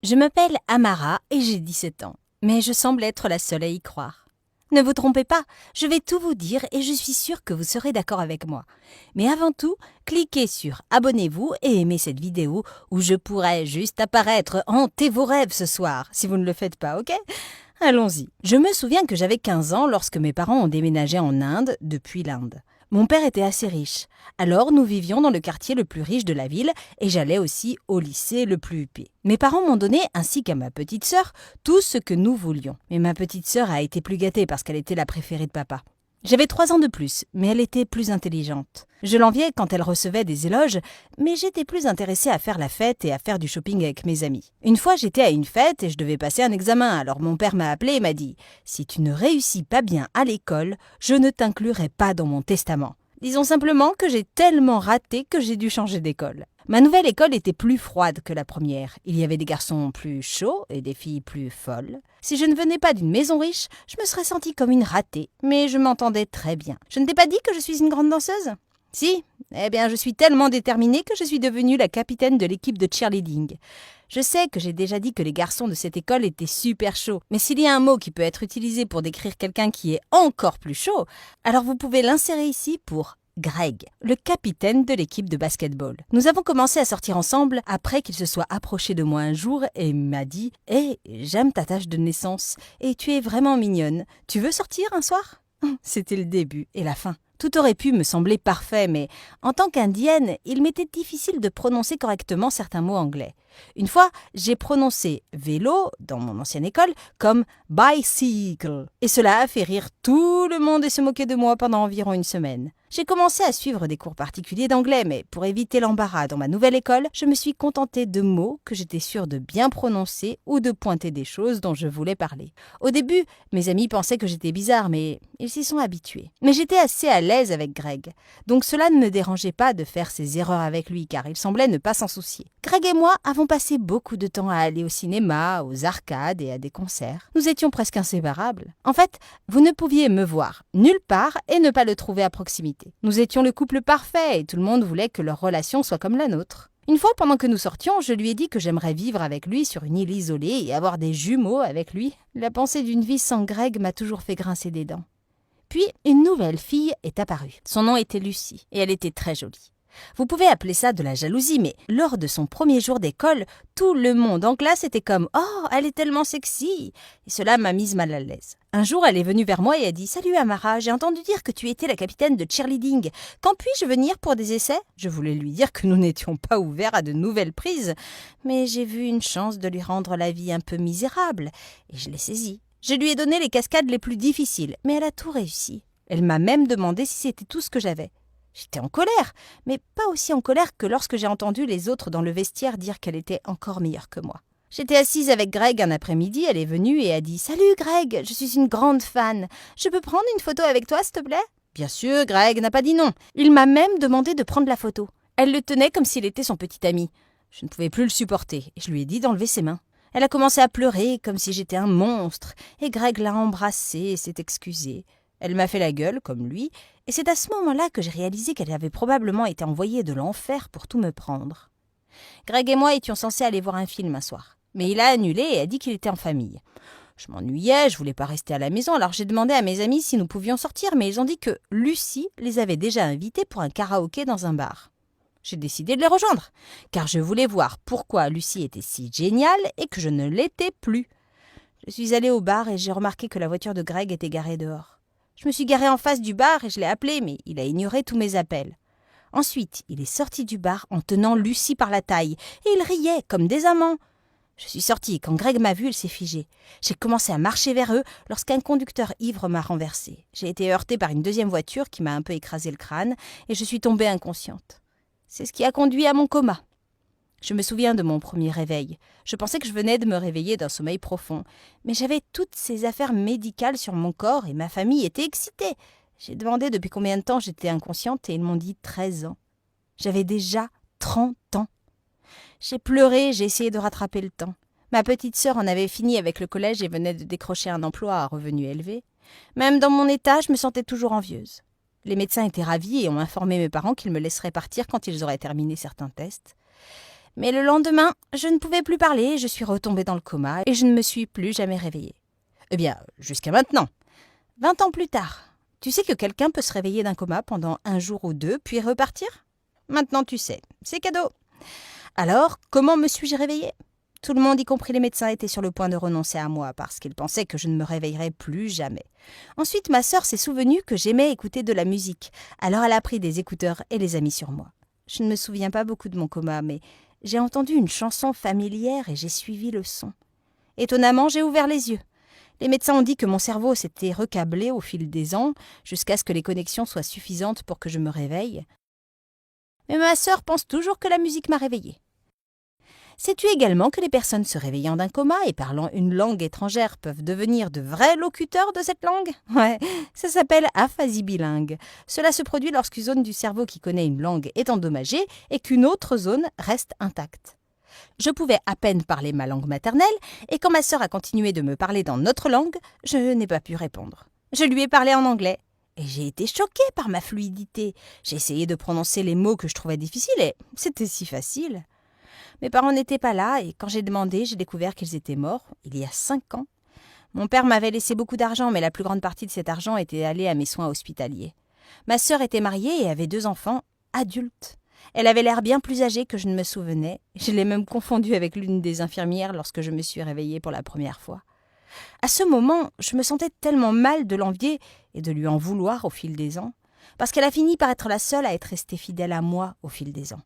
Je m'appelle Amara et j'ai 17 ans, mais je semble être la seule à y croire. Ne vous trompez pas, je vais tout vous dire et je suis sûre que vous serez d'accord avec moi. Mais avant tout, cliquez sur abonnez-vous et aimez cette vidéo où je pourrais juste apparaître hanter vos rêves ce soir, si vous ne le faites pas, ok ? Allons-y. Je me souviens que j'avais 15 ans lorsque mes parents ont déménagé en Inde depuis l'Inde. Mon père était assez riche, alors nous vivions dans le quartier le plus riche de la ville et j'allais aussi au lycée le plus huppé. Mes parents m'ont donné, ainsi qu'à ma petite sœur, tout ce que nous voulions. Mais ma petite sœur a été plus gâtée parce qu'elle était la préférée de papa. J'avais 3 ans de plus, mais elle était plus intelligente. Je l'enviais quand elle recevait des éloges, mais j'étais plus intéressée à faire la fête et à faire du shopping avec mes amis. Une fois, j'étais à une fête et je devais passer un examen, alors mon père m'a appelé et m'a dit « Si tu ne réussis pas bien à l'école, je ne t'inclurai pas dans mon testament. » Disons simplement que j'ai tellement raté que j'ai dû changer d'école. Ma nouvelle école était plus froide que la première. Il y avait des garçons plus chauds et des filles plus folles. Si je ne venais pas d'une maison riche, je me serais sentie comme une ratée, mais je m'entendais très bien. Je ne t'ai pas dit que je suis une grande danseuse ? Si, eh bien je suis tellement déterminée que je suis devenue la capitaine de l'équipe de cheerleading. Je sais que j'ai déjà dit que les garçons de cette école étaient super chauds, mais s'il y a un mot qui peut être utilisé pour décrire quelqu'un qui est encore plus chaud, alors vous pouvez l'insérer ici pour Greg, le capitaine de l'équipe de basketball. Nous avons commencé à sortir ensemble après qu'il se soit approché de moi un jour et m'a dit « Hé, j'aime ta tache de naissance et tu es vraiment mignonne. Tu veux sortir un soir ?» C'était le début et la fin. Tout aurait pu me sembler parfait, mais en tant qu'indienne, il m'était difficile de prononcer correctement certains mots anglais. Une fois, j'ai prononcé vélo, dans mon ancienne école, comme bicycle. Et cela a fait rire tout le monde et se moquer de moi pendant environ une semaine. J'ai commencé à suivre des cours particuliers d'anglais, mais pour éviter l'embarras dans ma nouvelle école, je me suis contentée de mots que j'étais sûre de bien prononcer ou de pointer des choses dont je voulais parler. Au début, mes amis pensaient que j'étais bizarre, mais ils s'y sont habitués. Mais j'étais assez à l'aise avec Greg, donc cela ne me dérangeait pas de faire ces erreurs avec lui, car il semblait ne pas s'en soucier. Greg et moi avons passé beaucoup de temps à aller au cinéma, aux arcades et à des concerts. Nous étions presque inséparables. En fait, vous ne pouviez me voir nulle part et ne pas le trouver à proximité. Nous étions le couple parfait et tout le monde voulait que leur relation soit comme la nôtre. Une fois, pendant que nous sortions, je lui ai dit que j'aimerais vivre avec lui sur une île isolée et avoir des jumeaux avec lui. La pensée d'une vie sans Greg m'a toujours fait grincer des dents. Puis, une nouvelle fille est apparue. Son nom était Lucie et elle était très jolie. Vous pouvez appeler ça de la jalousie, mais lors de son premier jour d'école, tout le monde en classe était comme « Oh, elle est tellement sexy !» Et cela m'a mise mal à l'aise. Un jour, elle est venue vers moi et a dit « Salut Amara, j'ai entendu dire que tu étais la capitaine de cheerleading. Quand puis-je venir pour des essais ?» Je voulais lui dire que nous n'étions pas ouverts à de nouvelles prises, mais j'ai vu une chance de lui rendre la vie un peu misérable et je l'ai saisie. Je lui ai donné les cascades les plus difficiles, mais elle a tout réussi. Elle m'a même demandé si c'était tout ce que j'avais. J'étais en colère, mais pas aussi en colère que lorsque j'ai entendu les autres dans le vestiaire dire qu'elle était encore meilleure que moi. J'étais assise avec Greg un après-midi, elle est venue et a dit « Salut Greg, je suis une grande fan. Je peux prendre une photo avec toi, s'il te plaît ?» Bien sûr, Greg n'a pas dit non. Il m'a même demandé de prendre la photo. Elle le tenait comme s'il était son petit ami. Je ne pouvais plus le supporter et je lui ai dit d'enlever ses mains. Elle a commencé à pleurer comme si j'étais un monstre et Greg l'a embrassée et s'est excusé. Elle m'a fait la gueule, comme lui, et c'est à ce moment-là que j'ai réalisé qu'elle avait probablement été envoyée de l'enfer pour tout me prendre. Greg et moi étions censés aller voir un film un soir, mais il a annulé et a dit qu'il était en famille. Je m'ennuyais, je voulais pas rester à la maison, alors j'ai demandé à mes amis si nous pouvions sortir, mais ils ont dit que Lucie les avait déjà invités pour un karaoké dans un bar. J'ai décidé de les rejoindre, car je voulais voir pourquoi Lucie était si géniale et que je ne l'étais plus. Je suis allée au bar et j'ai remarqué que la voiture de Greg était garée dehors. Je me suis garée en face du bar et je l'ai appelé, mais il a ignoré tous mes appels. Ensuite, il est sorti du bar en tenant Lucie par la taille et il riait comme des amants. Je suis sortie et quand Greg m'a vue, il s'est figé. J'ai commencé à marcher vers eux lorsqu'un conducteur ivre m'a renversée. J'ai été heurtée par une deuxième voiture qui m'a un peu écrasé le crâne et je suis tombée inconsciente. C'est ce qui a conduit à mon coma. Je me souviens de mon premier réveil. Je pensais que je venais de me réveiller d'un sommeil profond. Mais j'avais toutes ces affaires médicales sur mon corps et ma famille était excitée. J'ai demandé depuis combien de temps j'étais inconsciente et ils m'ont dit 13 ans. J'avais déjà 30 ans. J'ai pleuré, j'ai essayé de rattraper le temps. Ma petite sœur en avait fini avec le collège et venait de décrocher un emploi à revenu élevé. Même dans mon état, je me sentais toujours envieuse. Les médecins étaient ravis et ont informé mes parents qu'ils me laisseraient partir quand ils auraient terminé certains tests. Mais le lendemain, je ne pouvais plus parler, je suis retombée dans le coma et je ne me suis plus jamais réveillée. Eh bien, jusqu'à maintenant. 20 ans plus tard. Tu sais que quelqu'un peut se réveiller d'un coma pendant 1 jour ou 2, puis repartir? Maintenant tu sais, c'est cadeau. Alors, comment me suis-je réveillée? Tout le monde, y compris les médecins, était sur le point de renoncer à moi parce qu'ils pensaient que je ne me réveillerais plus jamais. Ensuite, ma sœur s'est souvenue que j'aimais écouter de la musique. Alors elle a pris des écouteurs et les a mis sur moi. Je ne me souviens pas beaucoup de mon coma, mais j'ai entendu une chanson familière et j'ai suivi le son. Étonnamment, j'ai ouvert les yeux. Les médecins ont dit que mon cerveau s'était recablé au fil des ans, jusqu'à ce que les connexions soient suffisantes pour que je me réveille. Mais ma sœur pense toujours que la musique m'a réveillée. Sais-tu également que les personnes se réveillant d'un coma et parlant une langue étrangère peuvent devenir de vrais locuteurs de cette langue? Ouais, ça s'appelle aphasie bilingue. Cela se produit lorsqu'une zone du cerveau qui connaît une langue est endommagée et qu'une autre zone reste intacte. Je pouvais à peine parler ma langue maternelle et quand ma sœur a continué de me parler dans notre langue, je n'ai pas pu répondre. Je lui ai parlé en anglais et j'ai été choquée par ma fluidité. J'ai essayé de prononcer les mots que je trouvais difficiles et c'était si facile. Mes parents n'étaient pas là et quand j'ai demandé, j'ai découvert qu'ils étaient morts il y a 5 ans. Mon père m'avait laissé beaucoup d'argent, mais la plus grande partie de cet argent était allée à mes soins hospitaliers. Ma sœur était mariée et avait 2 enfants adultes. Elle avait l'air bien plus âgée que je ne me souvenais. Je l'ai même confondue avec l'une des infirmières lorsque je me suis réveillée pour la première fois. À ce moment, je me sentais tellement mal de l'envier et de lui en vouloir au fil des ans, parce qu'elle a fini par être la seule à être restée fidèle à moi au fil des ans.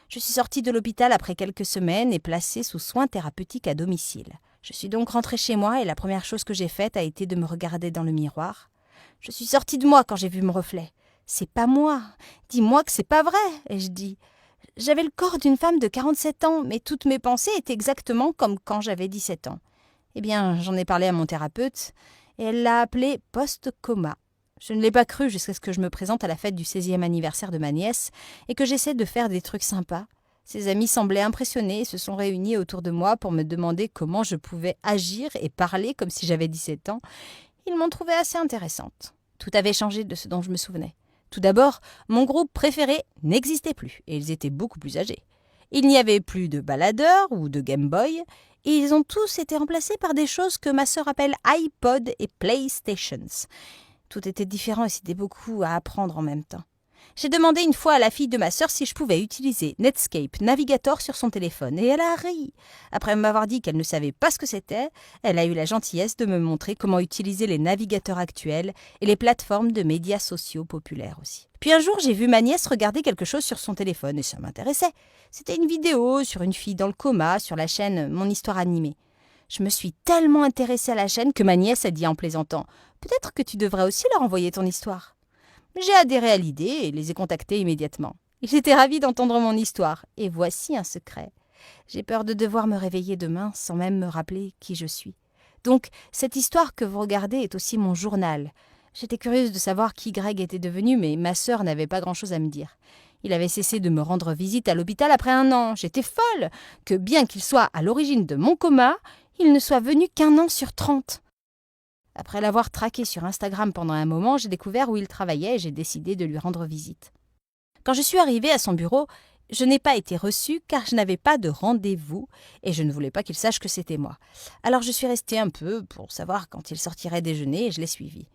Je suis sortie de l'hôpital après quelques semaines et placée sous soins thérapeutiques à domicile. Je suis donc rentrée chez moi et la première chose que j'ai faite a été de me regarder dans le miroir. Je suis sortie de moi quand j'ai vu mon reflet. « C'est pas moi. Dis-moi que c'est pas vrai !» ai-je dit. J'avais le corps d'une femme de 47 ans, mais toutes mes pensées étaient exactement comme quand j'avais 17 ans. Eh bien, j'en ai parlé à mon thérapeute et elle l'a appelé post-coma. Je ne l'ai pas cru jusqu'à ce que je me présente à la fête du 16e anniversaire de ma nièce et que j'essaie de faire des trucs sympas. Ses amis semblaient impressionnés et se sont réunis autour de moi pour me demander comment je pouvais agir et parler comme si j'avais 17 ans. Ils m'ont trouvée assez intéressante. Tout avait changé de ce dont je me souvenais. Tout d'abord, mon groupe préféré n'existait plus et ils étaient beaucoup plus âgés. Il n'y avait plus de baladeurs ou de Game Boy et ils ont tous été remplacés par des choses que ma sœur appelle iPod et PlayStations. Tout était différent et c'était beaucoup à apprendre en même temps. J'ai demandé une fois à la fille de ma sœur si je pouvais utiliser Netscape Navigator sur son téléphone et elle a ri. Après m'avoir dit qu'elle ne savait pas ce que c'était, elle a eu la gentillesse de me montrer comment utiliser les navigateurs actuels et les plateformes de médias sociaux populaires aussi. Puis un jour, j'ai vu ma nièce regarder quelque chose sur son téléphone et ça m'intéressait. C'était une vidéo sur une fille dans le coma sur la chaîne Mon Histoire Animée. Je me suis tellement intéressée à la chaîne que ma nièce a dit en plaisantant « Peut-être que tu devrais aussi leur envoyer ton histoire ». J'ai adhéré à l'idée et les ai contactés immédiatement. J'étais ravie d'entendre mon histoire. Et voici un secret. J'ai peur de devoir me réveiller demain sans même me rappeler qui je suis. Donc, cette histoire que vous regardez est aussi mon journal. J'étais curieuse de savoir qui Greg était devenu, mais ma sœur n'avait pas grand-chose à me dire. Il avait cessé de me rendre visite à l'hôpital après 1 an. J'étais folle que, bien qu'il soit à l'origine de mon coma, il ne soit venu qu'1 an sur 30. Après l'avoir traqué sur Instagram pendant un moment, j'ai découvert où il travaillait et j'ai décidé de lui rendre visite. Quand je suis arrivée à son bureau, je n'ai pas été reçue car je n'avais pas de rendez-vous et je ne voulais pas qu'il sache que c'était moi. Alors je suis restée un peu pour savoir quand il sortirait déjeuner et je l'ai suivi.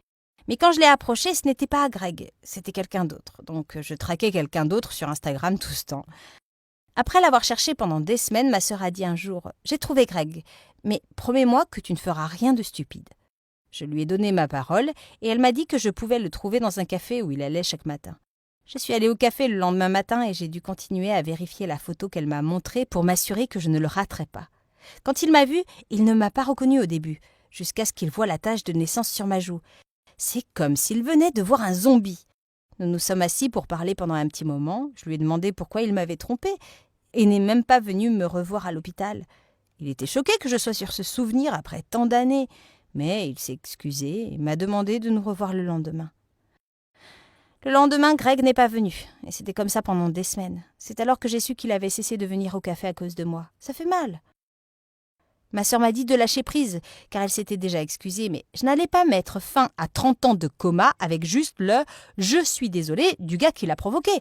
Mais quand je l'ai approché, ce n'était pas Greg, c'était quelqu'un d'autre. Donc je traquais quelqu'un d'autre sur Instagram tout ce temps. Après l'avoir cherché pendant des semaines, ma sœur a dit un jour « J'ai trouvé Greg, mais promets-moi que tu ne feras rien de stupide. » Je lui ai donné ma parole et elle m'a dit que je pouvais le trouver dans un café où il allait chaque matin. Je suis allée au café le lendemain matin et j'ai dû continuer à vérifier la photo qu'elle m'a montrée pour m'assurer que je ne le raterais pas. Quand il m'a vue, il ne m'a pas reconnue au début, jusqu'à ce qu'il voie la tache de naissance sur ma joue. C'est comme s'il venait de voir un zombie. Nous nous sommes assis pour parler pendant un petit moment. Je lui ai demandé pourquoi il m'avait trompée et n'est même pas venu me revoir à l'hôpital. Il était choqué que je sois sur ce souvenir après tant d'années. Mais il s'est excusé et m'a demandé de nous revoir le lendemain. Le lendemain, Greg n'est pas venu, et c'était comme ça pendant des semaines. C'est alors que j'ai su qu'il avait cessé de venir au café à cause de moi. Ça fait mal. Ma sœur m'a dit de lâcher prise, car elle s'était déjà excusée, mais je n'allais pas mettre fin à 30 ans de coma avec juste le « je suis désolée » du gars qui l'a provoqué.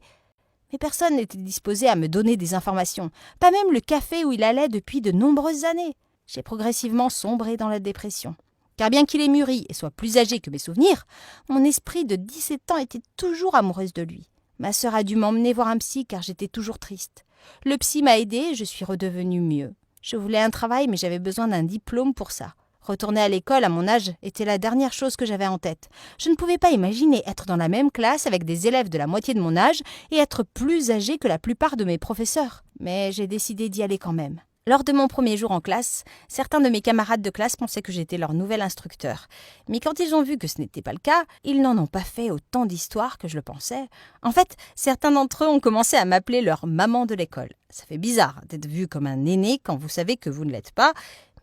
Mais personne n'était disposé à me donner des informations, pas même le café où il allait depuis de nombreuses années. J'ai progressivement sombré dans la dépression. Car bien qu'il ait mûri et soit plus âgé que mes souvenirs, mon esprit de 17 ans était toujours amoureuse de lui. Ma sœur a dû m'emmener voir un psy car j'étais toujours triste. Le psy m'a aidée et je suis redevenue mieux. Je voulais un travail mais j'avais besoin d'un diplôme pour ça. Retourner à l'école à mon âge était la dernière chose que j'avais en tête. Je ne pouvais pas imaginer être dans la même classe avec des élèves de la moitié de mon âge et être plus âgé que la plupart de mes professeurs. Mais j'ai décidé d'y aller quand même. Lors de mon premier jour en classe, certains de mes camarades de classe pensaient que j'étais leur nouvel instructeur. Mais quand ils ont vu que ce n'était pas le cas, ils n'en ont pas fait autant d'histoires que je le pensais. En fait, certains d'entre eux ont commencé à m'appeler leur maman de l'école. Ça fait bizarre d'être vu comme un aîné quand vous savez que vous ne l'êtes pas,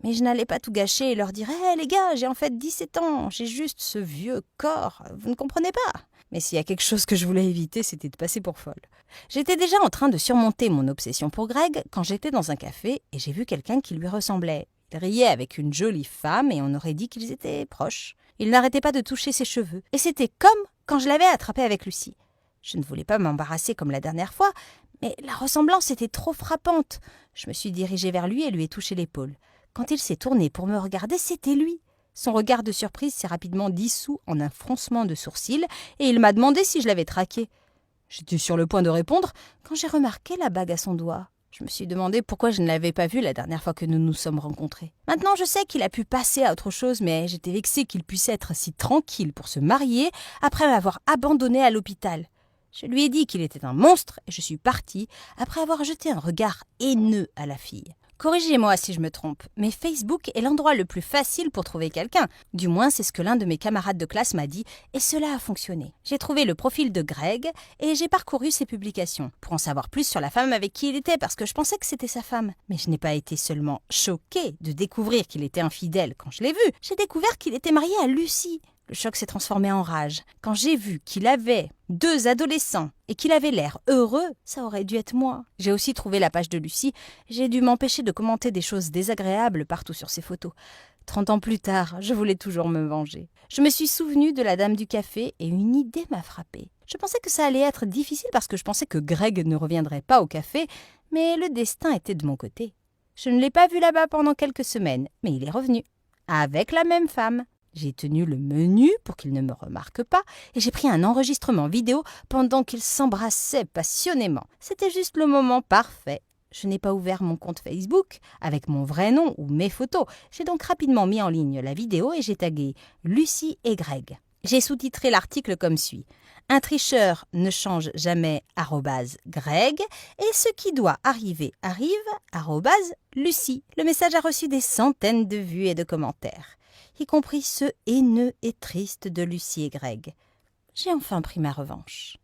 mais je n'allais pas tout gâcher et leur dire « Hé les gars, j'ai en fait 17 ans, j'ai juste ce vieux corps, vous ne comprenez pas ?» Mais s'il y a quelque chose que je voulais éviter, c'était de passer pour folle. J'étais déjà en train de surmonter mon obsession pour Greg quand j'étais dans un café et j'ai vu quelqu'un qui lui ressemblait. Il riait avec une jolie femme et on aurait dit qu'ils étaient proches. Il n'arrêtait pas de toucher ses cheveux. Et c'était comme quand je l'avais attrapé avec Lucie. Je ne voulais pas m'embarrasser comme la dernière fois, mais la ressemblance était trop frappante. Je me suis dirigée vers lui et lui ai touché l'épaule. Quand il s'est tourné pour me regarder, c'était lui. Son regard de surprise s'est rapidement dissous en un froncement de sourcils et il m'a demandé si je l'avais traqué. J'étais sur le point de répondre quand j'ai remarqué la bague à son doigt. Je me suis demandé pourquoi je ne l'avais pas vue la dernière fois que nous nous sommes rencontrés. Maintenant, je sais qu'il a pu passer à autre chose, mais j'étais vexée qu'il puisse être si tranquille pour se marier après m'avoir abandonnée à l'hôpital. Je lui ai dit qu'il était un monstre et je suis partie après avoir jeté un regard haineux à la fille. Corrigez-moi si je me trompe, mais Facebook est l'endroit le plus facile pour trouver quelqu'un. Du moins, c'est ce que l'un de mes camarades de classe m'a dit, et cela a fonctionné. J'ai trouvé le profil de Greg et j'ai parcouru ses publications pour en savoir plus sur la femme avec qui il était, parce que je pensais que c'était sa femme. Mais je n'ai pas été seulement choquée de découvrir qu'il était infidèle quand je l'ai vu, j'ai découvert qu'il était marié à Lucie. Le choc s'est transformé en rage. Quand j'ai vu qu'il avait 2 adolescents et qu'il avait l'air heureux, ça aurait dû être moi. J'ai aussi trouvé la page de Lucie. J'ai dû m'empêcher de commenter des choses désagréables partout sur ses photos. 30 ans plus tard, je voulais toujours me venger. Je me suis souvenue de la dame du café et une idée m'a frappée. Je pensais que ça allait être difficile parce que je pensais que Greg ne reviendrait pas au café, mais le destin était de mon côté. Je ne l'ai pas vu là-bas pendant quelques semaines, mais il est revenu. Avec la même femme. J'ai tenu le menu pour qu'il ne me remarque pas et j'ai pris un enregistrement vidéo pendant qu'ils s'embrassaient passionnément. C'était juste le moment parfait. Je n'ai pas ouvert mon compte Facebook avec mon vrai nom ou mes photos. J'ai donc rapidement mis en ligne la vidéo et j'ai tagué Lucie et Greg. J'ai sous-titré l'article comme suit. Un tricheur ne change jamais @Greg et ce qui doit arriver arrive @Lucie. Le message a reçu des centaines de vues et de commentaires, y compris ceux haineux et tristes de Lucie et Greg. J'ai enfin pris ma revanche.